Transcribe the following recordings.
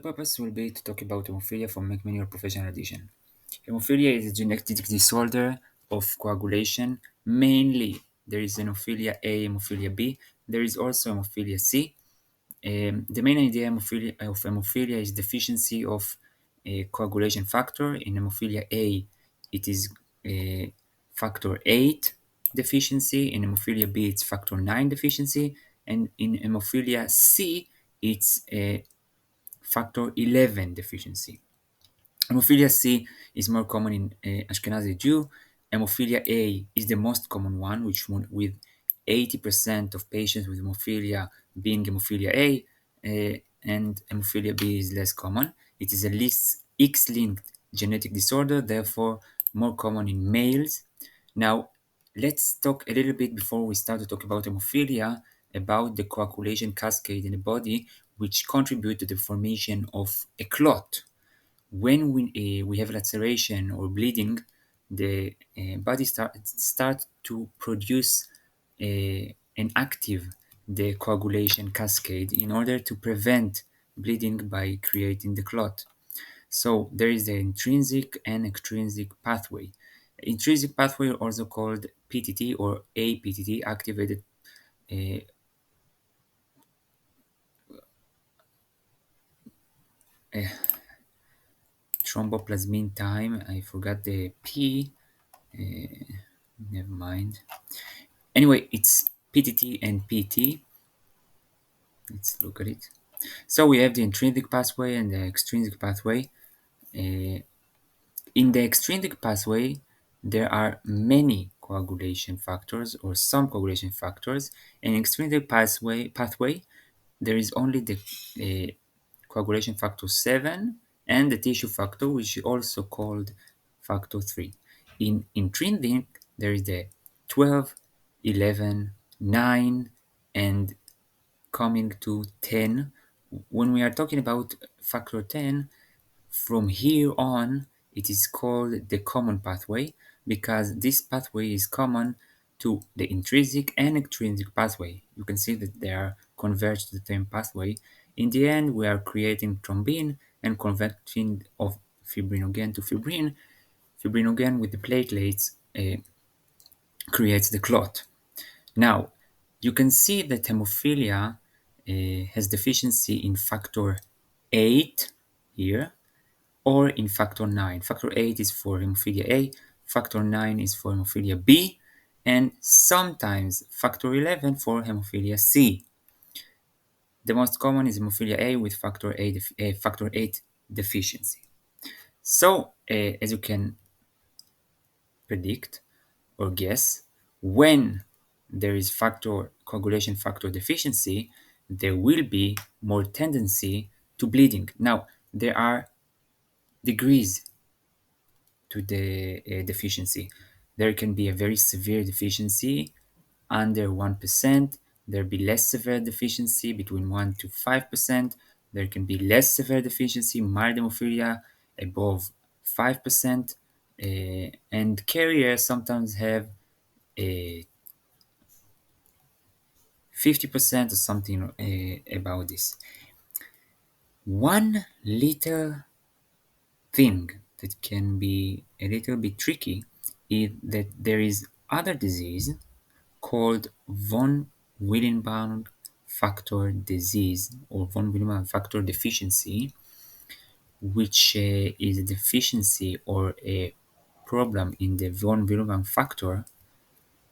The purpose will be to talk about hemophilia from McMahon professional edition. Hemophilia is a genetic disorder of coagulation. Mainly, there is hemophilia A, hemophilia B. There is also hemophilia C. The main idea of hemophilia is deficiency of a coagulation factor. In hemophilia A, it is factor 8 deficiency. In hemophilia B, it's factor 9 deficiency. And in hemophilia C, it's a factor 11 deficiency. Hemophilia C is more common in Ashkenazi Jew. Hemophilia A is the most common one, with 80% of patients with hemophilia being hemophilia A, and hemophilia B is less common. It is a least X-linked genetic disorder, therefore more common in males. Now, let's talk a little bit before we start to talk about hemophilia about the coagulation cascade in the body, which contribute to the formation of a clot. When we have laceration or bleeding, the body start to produce and active the coagulation cascade in order to prevent bleeding by creating the clot. So there is the intrinsic and extrinsic pathway. Intrinsic pathway, also called PTT or APTT, activated uh, thromboplasmin time. I forgot the P. Never mind. Anyway, it's PTT and PT. Let's look at it. So we have the intrinsic pathway and the extrinsic pathway. Uh, in the extrinsic pathway, there are many coagulation factors or some coagulation factors. In extrinsic pathway, there is only the coagulation factor 7 and the tissue factor, which is also called factor 3. In intrinsic, there is the 12, 11, 9, and coming to 10. When we are talking about factor 10, from here on, it is called the common pathway because this pathway is common to the intrinsic and extrinsic pathway. You can see that they are converged to the same pathway. In the end, we are creating thrombin and converting of fibrinogen to fibrin. Fibrinogen with the platelets creates the clot. Now, you can see that hemophilia has deficiency in factor 8 here or in factor 9. Factor 8 is for hemophilia A, factor 9 is for hemophilia B, and sometimes factor 11 for hemophilia C. The most common is hemophilia A with factor 8 deficiency. So, as you can predict or guess, when there is coagulation factor deficiency, there will be more tendency to bleeding. Now, there are degrees to the deficiency. There can be a very severe deficiency under 1%. There be less severe deficiency between 1 to 5%. There can be less severe deficiency, mild hemophilia, above 5%. And carriers sometimes have a 50% or something about this. One little thing that can be a little bit tricky is that there is other disease called von Willebrand factor disease or von Willebrand factor deficiency, which is a deficiency or a problem in the von Willebrand factor.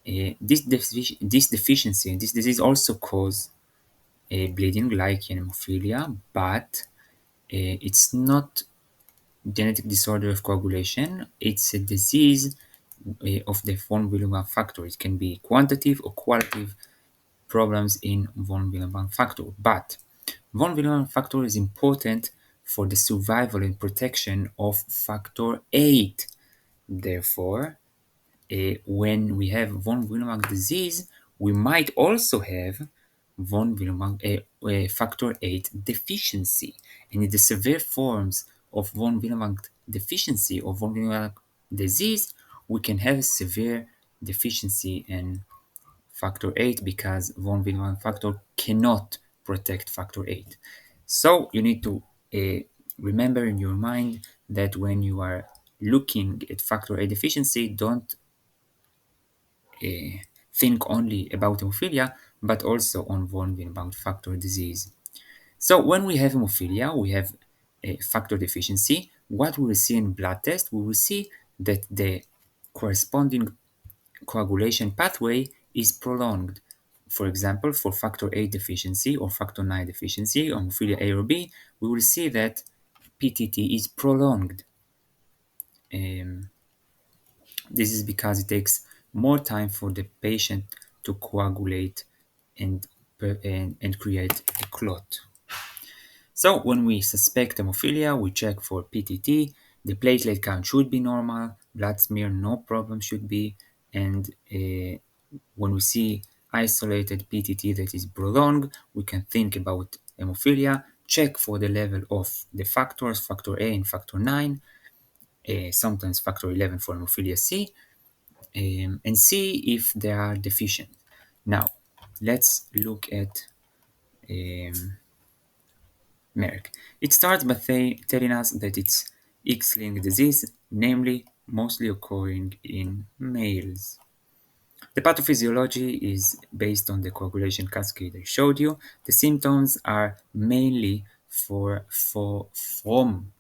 This deficiency, this disease also cause bleeding like in hemophilia, but it's not genetic disorder of coagulation. It's a disease of the von Willebrand factor. It can be quantitative or qualitative problems in von Willebrand factor. But von Willebrand factor is important for the survival and protection of factor 8. Therefore, when we have von Willebrand disease, we might also have von Willebrand factor 8 deficiency. And in the severe forms of von Willebrand deficiency or von Willebrand disease, we can have severe deficiency in factor 8 because von Willebrand factor cannot protect factor 8. So you need to uh, remember in your mind that when you are looking at factor A deficiency, don't think only about hemophilia, but also on von Willebrand factor disease. So when we have hemophilia, we have a factor deficiency. What we will see in blood test, we will see that the corresponding coagulation pathway is prolonged. For example, for factor A deficiency or factor 9 deficiency, or hemophilia A or B, we will see that PTT is prolonged. Um, this is because it takes more time for the patient to coagulate and, and create a clot. So when we suspect hemophilia, we check for PTT. The platelet count should be normal, blood smear no problem should be, and when we see isolated PTT that is prolonged, we can think about hemophilia, check for the level of the factors, factor A and factor 9, sometimes factor 11 for hemophilia C, and see if they are deficient. Now, let's look at um, Merck. It starts by telling us that it's X-linked disease, namely mostly occurring in males. The pathophysiology is based on the coagulation cascade I showed you. The symptoms are mainly from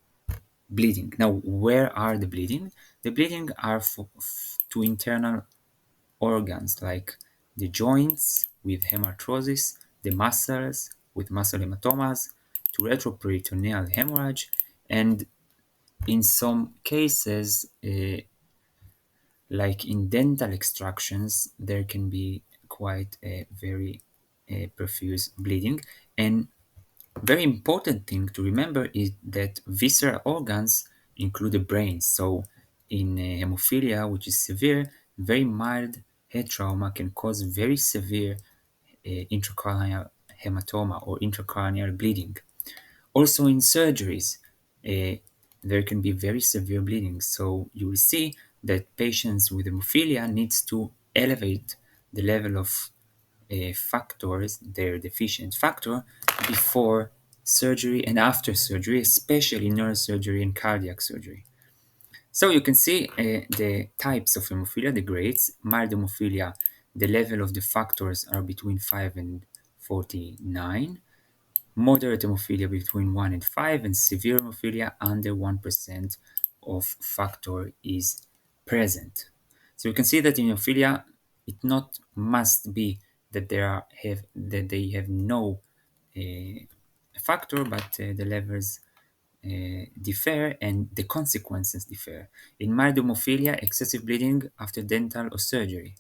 bleeding. Now, where are the bleeding? The bleeding are to internal organs like the joints with hemarthrosis, the muscles with muscle hematomas, to retroperitoneal hemorrhage, and in some cases, like in dental extractions, there can be quite a very profuse bleeding. And very important thing to remember is that visceral organs include the brain. So in hemophilia, which is severe, very mild head trauma can cause very severe intracranial hematoma or intracranial bleeding. Also in surgeries, there can be very severe bleeding. So you will see that patients with hemophilia needs to elevate the level of factors, their deficient factor, before surgery and after surgery, especially neurosurgery and cardiac surgery. So you can see the types of hemophilia, the grades. Mild hemophilia, the level of the factors are between 5 and 49. Moderate hemophilia between 1 and 5, and severe hemophilia under 1% of factor is present. So you can see that in hemophilia, it not must be that they have no uh, factor, but the levels differ and the consequences differ. In mild hemophilia, excessive bleeding after dental or surgery.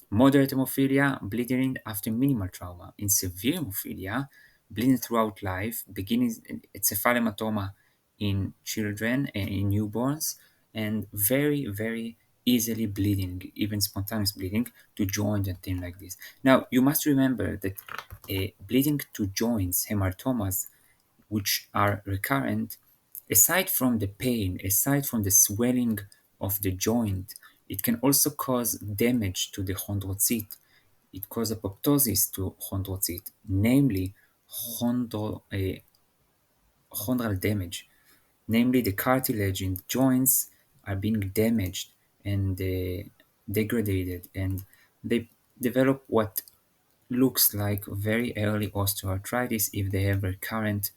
Moderate hemophilia, bleeding after minimal trauma. In severe hemophilia, bleeding throughout life, beginning encephalohematoma in children and in newborns, and very, very easily bleeding, even spontaneous bleeding to joint and things like this. Now, you must remember that bleeding to joints, hematomas, which are recurrent, aside from the pain, aside from the swelling of the joint, it can also cause damage to the chondrocyte. It causes apoptosis to chondrocyte, namely chondral damage. Namely, the cartilage in joints are being damaged and degraded, and they develop what looks like very early osteoarthritis if they have recurrent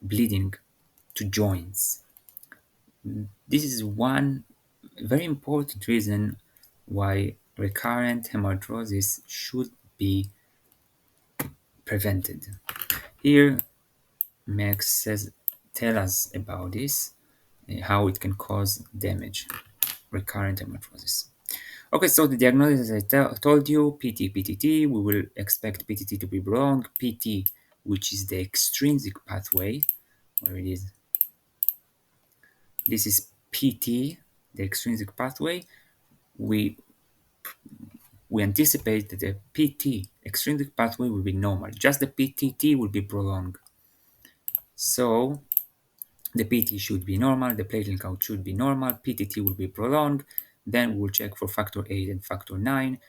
bleeding to joints. This is one very important reason why recurrent hemarthrosis should be prevented. Here, Max says, tell us about this, how it can cause damage, recurrent hemarthrosis. Okay, so the diagnosis, as I told you, PT, PTT, we will expect PTT to be wrong. PT, which is the extrinsic pathway, where it is. This is PT, the extrinsic pathway. We we anticipate that the PT, extrinsic pathway, will be normal. Just the PTT will be prolonged. So the PT should be normal, the platelet count should be normal, PTT will be prolonged. Then we'll check for factor 8 and factor 9.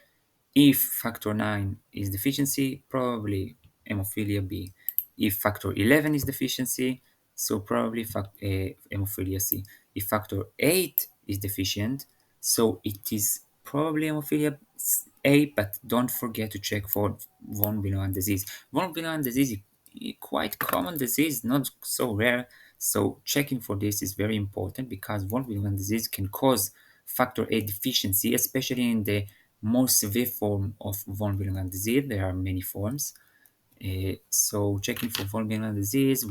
If factor 9 is deficiency, probably hemophilia B. If factor 11 is deficiency, so probably hemophilia C. If factor 8 is deficient, so it is probably hemophilia A, but don't forget to check for von Willebrand disease. Von Willebrand disease is a quite common disease, not so rare, so checking for this is very important because von Willebrand disease can cause factor 8 deficiency, especially in the more severe form of von Willebrand disease. There are many forms. So checking for von Willebrand disease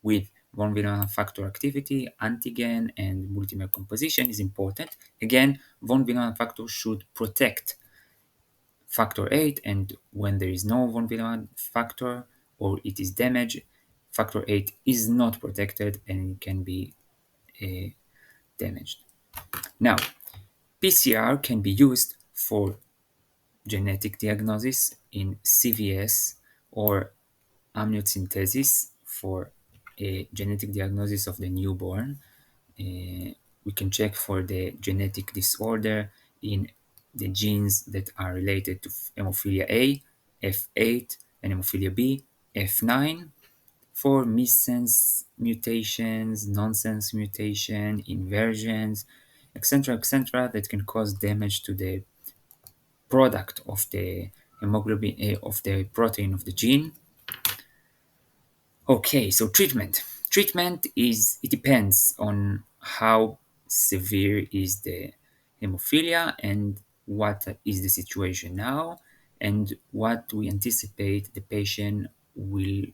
with von Willebrand factor activity, antigen, and multimer composition is important. Again, von Willebrand factor should protect factor 8, and when there is no von Willebrand factor or it is damaged, factor 8 is not protected and it can be uh, damaged. Now, PCR can be used for genetic diagnosis in CVS or amniocentesis for a genetic diagnosis of the newborn. We can check for the genetic disorder in the genes that are related to hemophilia A, F8, and hemophilia B, F9, for missense mutations, nonsense mutation, inversions, etc., etc., that can cause damage to the product of the hemoglobin of the protein of the gene. Okay, so treatment. Treatment is it depends on how severe is the hemophilia and what is the situation now and what we anticipate the patient will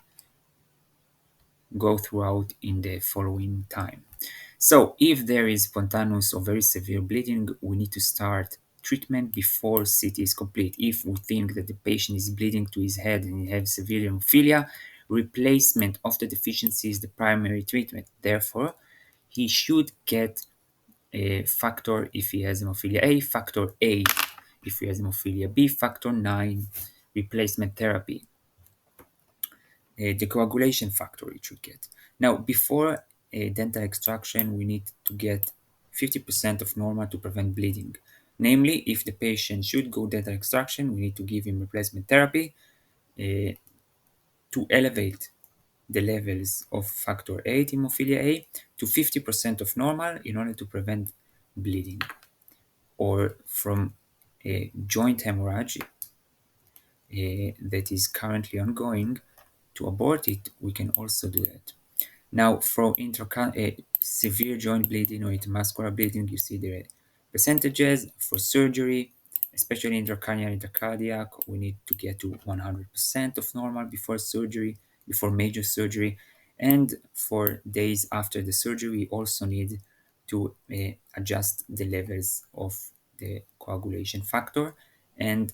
go throughout in the following time. So if there is spontaneous or very severe bleeding, we need to start treatment before CT is complete. If we think that the patient is bleeding to his head and he has severe hemophilia, replacement of the deficiency is the primary treatment. Therefore, he should get a factor if he has hemophilia A, factor 8 if he has hemophilia B, factor 9 replacement therapy. The coagulation factor it should get. Now, before a dental extraction, we need to get 50% of normal to prevent bleeding. Namely, if the patient should go dental extraction, we need to give him replacement therapy to elevate the levels of factor 8 hemophilia A to 50% of normal in order to prevent bleeding. Or from a joint hemorrhage that is currently ongoing, to abort it, we can also do that. Now, for severe joint bleeding or intramuscular bleeding, you see the percentages. For surgery, especially intracranial, intracardiac, we need to get to 100% of normal before surgery, before major surgery. And for days after the surgery, we also need to adjust the levels of the coagulation factor. And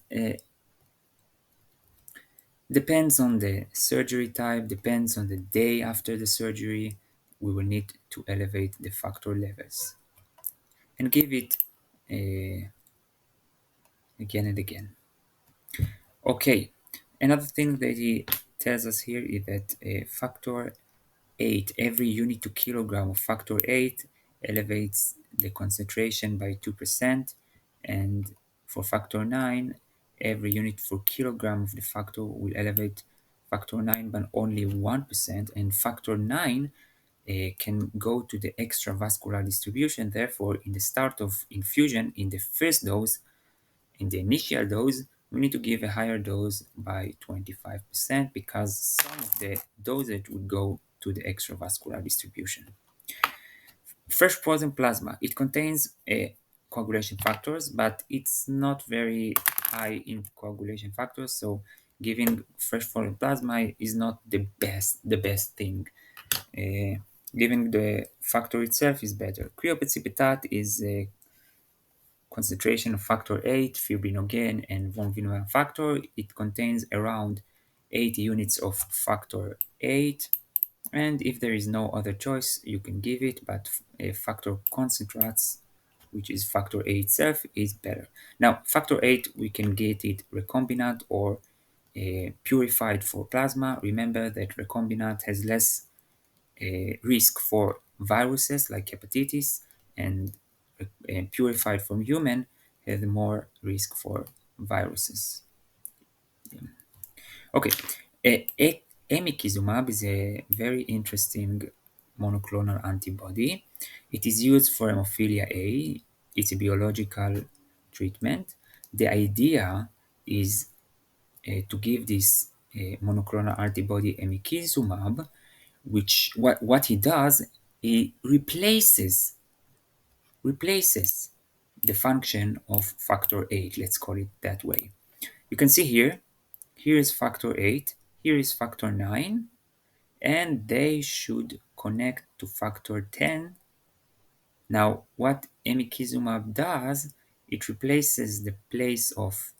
depends on the surgery type, depends on the day after the surgery, we will need to elevate the factor levels and give it again and again. Okay, another thing that he tells us here is that factor 8, every unit to kilogram of factor 8 elevates the concentration by 2%, and for factor 9, every unit for kilogram of the factor will elevate factor 9 by only 1%, and factor 9 can go to the extravascular distribution. Therefore, in the start of infusion, in the first dose, in the initial dose, we need to give a higher dose by 25% because some of the dosage would go to the extravascular distribution. Fresh frozen plasma, it contains coagulation factors, but it's not very high in coagulation factors, so giving fresh frozen plasma is not the best thing. Giving the factor itself is better. Cryoprecipitate is a concentration of factor 8, fibrinogen, and von Willebrand factor. It contains around 80 units of factor 8, and if there is no other choice, you can give it, but a factor concentrates, which is factor 8 itself, is better. Now, factor 8, we can get it recombinant or purified for plasma. Remember that recombinant has less risk for viruses like hepatitis, and purified from human has more risk for viruses. Okay, emicizumab is a very interesting monoclonal antibody. It is used for hemophilia A. It's a biological treatment. The idea is to give this monoclonal antibody emicizumab, which what he does, he replaces the function of factor 8, let's call it that way. You can see here is factor 8, here is factor 9, and they should connect to factor 10. Now, what emicizumab does, it replaces the place of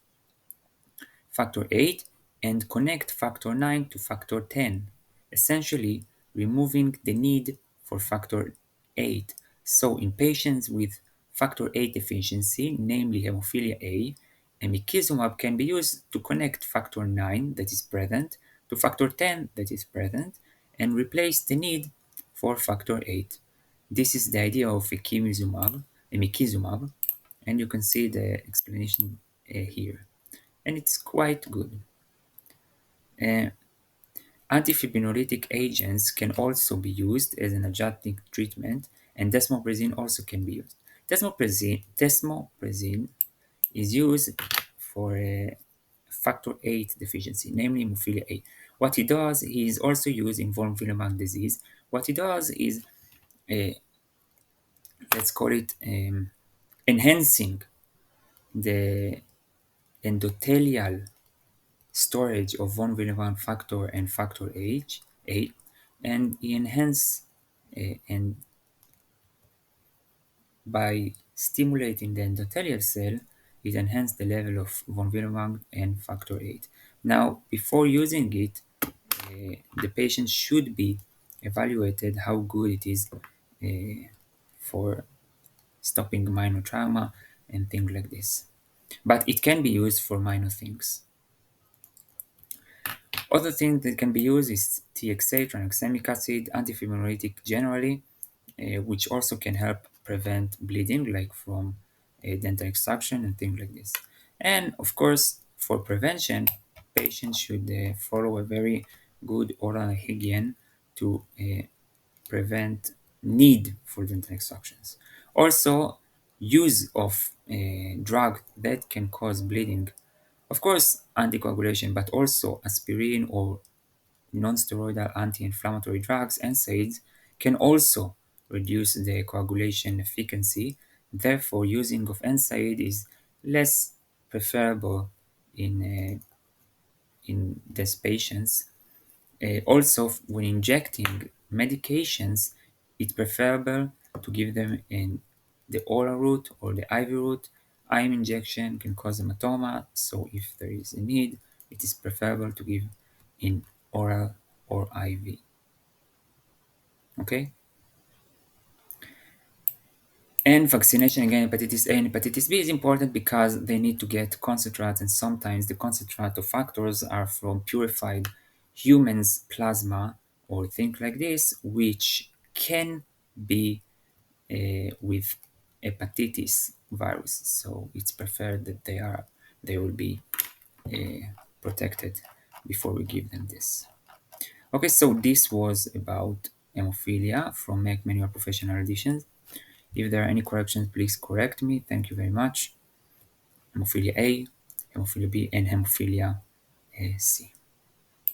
factor 8 and connect factor 9 to factor 10, essentially removing the need for factor 8. So in patients with factor 8 deficiency, namely hemophilia A, emicizumab can be used to connect factor 9 that is present to factor 10 that is present and replace the need for factor 8. This is the idea of emicizumab, and you can see the explanation here, and it's quite good. Uh, Antifibrinolytic agents can also be used as an adjunctive treatment, and desmopressin also can be used. Desmopressin is used for factor 8 deficiency, namely hemophilia A. What he does, he is also used in von Willebrand disease. What he does is, uh, let's call it enhancing the endothelial storage of von Willebrand factor and factor H8, and enhance and by stimulating the endothelial cell, it enhances the level of von Willebrand and factor 8. Now, before using it, the patient should be evaluated how good it is for stopping minor trauma and things like this. But it can be used for minor things. Other things that can be used is TXA, tranexamic acid, antifibrinolytic generally, which also can help prevent bleeding, like from dental extraction and things like this. And of course, for prevention, patients should follow a very good oral hygiene to prevent need for dental extractions. Also, use of drug that can cause bleeding, of course, anticoagulation, but also aspirin or non-steroidal anti-inflammatory drugs, NSAIDs, can also reduce the coagulation efficacy. Therefore, using of NSAID is less preferable in these patients. Also, when injecting medications, it's preferable to give them in the oral route or the IV route. IM injection can cause hematoma, so if there is a need, it is preferable to give in oral or IV. Okay? And vaccination again, hepatitis A and hepatitis B is important because they need to get concentrates, and sometimes the concentrate of factors are from purified humans' plasma or things like this, which can be with hepatitis virus. So it's preferred that they will be protected before we give them this. Okay, so this was about hemophilia from Make Manual Professional Editions. If there are any corrections, please correct me. Thank you very much. Hemophilia A, hemophilia B, and hemophilia C.